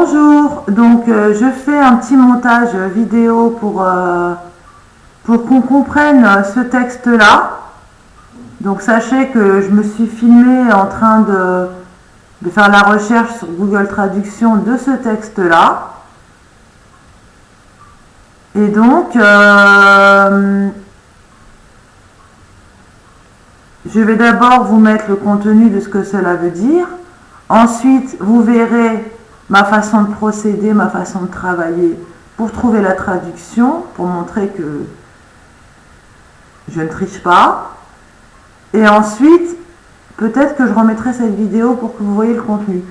Bonjour, donc je fais un petit montage vidéo pour qu'on comprenne ce texte-là. Donc sachez que je me suis filmée en train de faire la recherche sur Google Traduction de ce texte-là. Et donc, je vais d'abord vous mettre le contenu de ce que cela veut dire. Ensuite, vous verrez ma façon de procéder, ma façon de travailler pour trouver la traduction, pour montrer que je ne triche pas. Et ensuite, peut-être que je remettrai cette vidéo pour que vous voyez le contenu.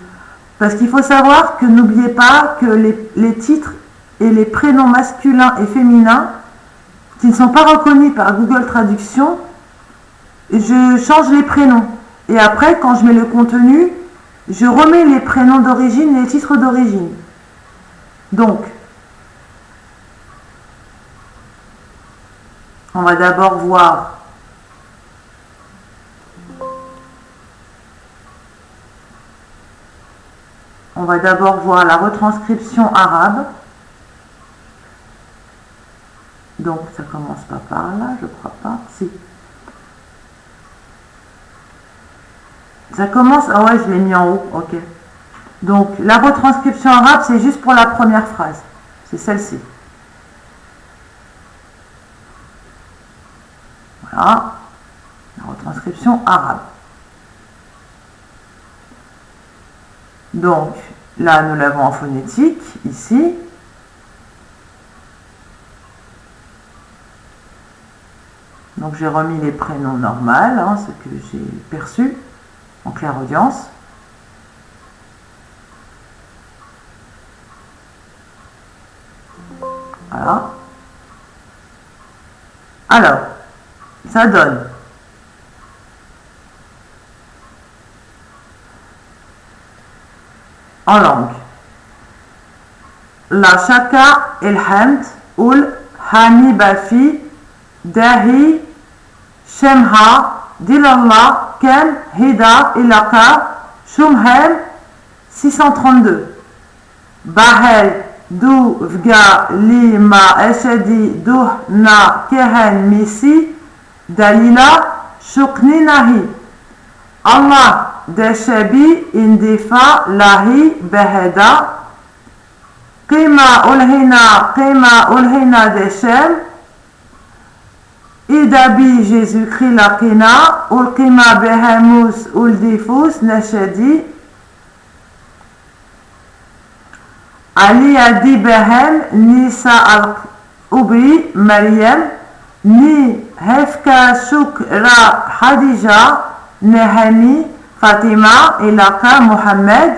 Parce qu'il faut savoir que n'oubliez pas que les titres et les prénoms masculins et féminins qui ne sont pas reconnus par Google Traduction, je change les prénoms. Et après, quand je mets le contenu, je remets les prénoms d'origine et les titres d'origine. Donc, on va d'abord voir la retranscription arabe. Donc, ça commence pas par là, je crois pas. Si. Ça commence... Ah ouais, je l'ai mis en haut, ok. Donc, la retranscription arabe, c'est juste pour la première phrase. C'est celle-ci. Voilà. La retranscription arabe. Donc, là, nous l'avons en phonétique, ici. Donc, j'ai remis les prénoms normaux, ce que j'ai perçu en clairaudience. Voilà. Alors, ça donne. En langue. La shaka el hamd ul hani bafi dahi shemha dilallah ken hida ilaka shumhem 632 bahel du vga li ma eshadi duh na kehen misi dalila shukni nahi Allah deshabi indifa lahi beheda qima ulhina deshem idabi Jésus-Christ lakina ulqima behemus uldifus neshadi Ali adi behem nisa al-ubri Maryam ni hefka shukra Hadija Nehemi Fatima ilaka Muhammad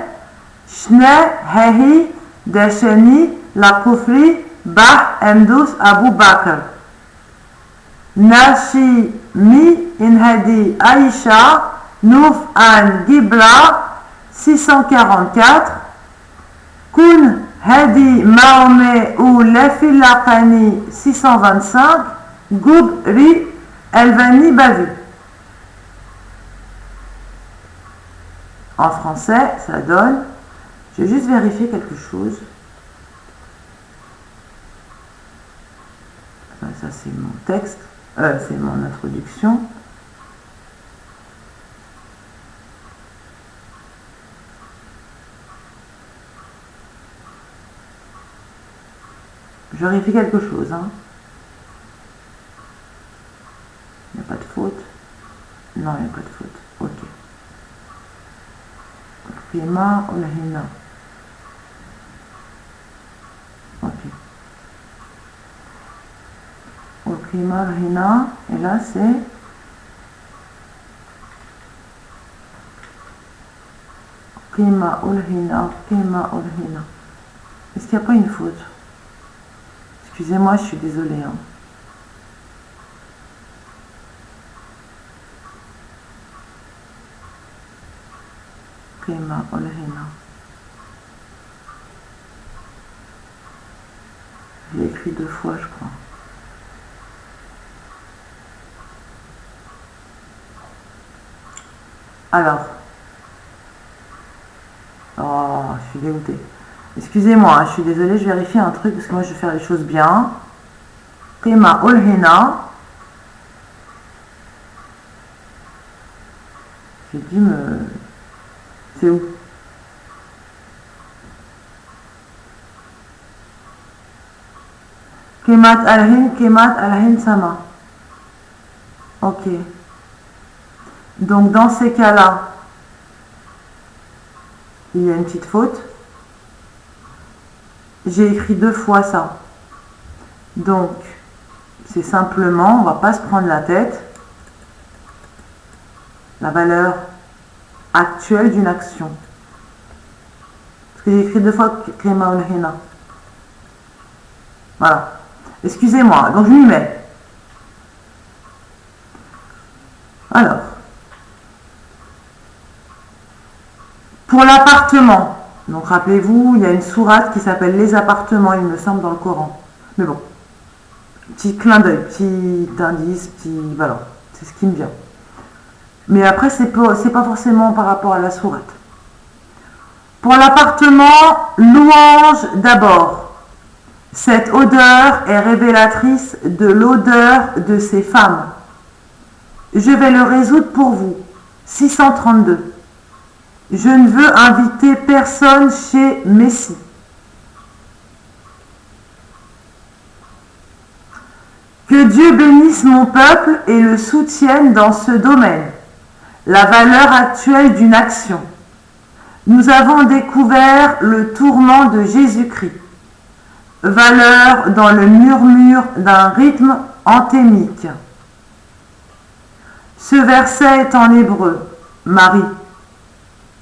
shne hehi desheni la kufri bah emdus Abu Bakr nashi mi inhadi Aisha Nouf an Gibla 644 kun hadi Mahomet ou lefilaqani 625 Goub ri elvani bavi. En français, ça donne... Je vais juste vérifier quelque chose. Ça, c'est mon texte. C'est mon introduction. Je vérifie quelque chose. Il n'y a pas de faute. Non, il n'y a pas de faute. Ok. Qima ulhina. Ok. Qima ulhina. Et là, c'est... Qima ulhina. Qima ulhina. Est-ce qu'il n'y a pas une faute? Excusez-moi, je suis désolée. Qima ulhina. Je l'ai écrit 2 fois, je crois. Alors, oh, je suis dégoûtée. Excusez-moi, je suis désolée, je vérifie un truc parce que moi je vais faire les choses bien. Qima ulhina. J'ai dû me... C'est où? Qimat al-hin sama. Ok. Donc dans ces cas-là, il y a une petite faute. J'ai écrit 2 fois ça. Donc, c'est simplement, on ne va pas se prendre la tête, la valeur actuelle d'une action. Parce que j'ai écrit 2 fois Qima ulhina. Voilà. Excusez-moi, donc je m'y mets. Alors, pour l'appartement, donc rappelez-vous, il y a une sourate qui s'appelle Les appartements, il me semble, dans le Coran. Mais bon, petit clin d'œil, petit indice, voilà, c'est ce qui me vient. Mais après, c'est pas forcément par rapport à la sourate. Pour l'appartement, louange d'abord. Cette odeur est révélatrice de l'odeur de ces femmes. Je vais le résoudre pour vous. 632. Je ne veux inviter personne chez Messie. Que Dieu bénisse mon peuple et le soutienne dans ce domaine. La valeur actuelle d'une action. Nous avons découvert le tourment de Jésus-Christ. Valeur dans le murmure d'un rythme anthémique. Ce verset est en hébreu. Marie.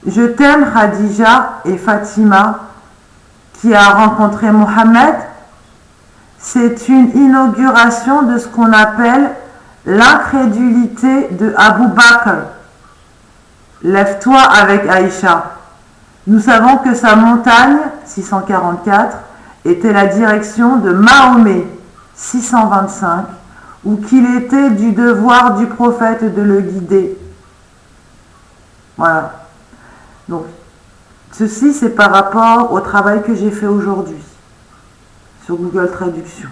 Je t'aime Khadija et Fatima qui a rencontré Mohammed. C'est une inauguration de ce qu'on appelle l'incrédulité de Abu Bakr. Lève-toi avec Aïcha. Nous savons que sa montagne, 644, était la direction de Mahomet, 625, ou qu'il était du devoir du prophète de le guider. Voilà. Donc, ceci, c'est par rapport au travail que j'ai fait aujourd'hui sur Google Traduction.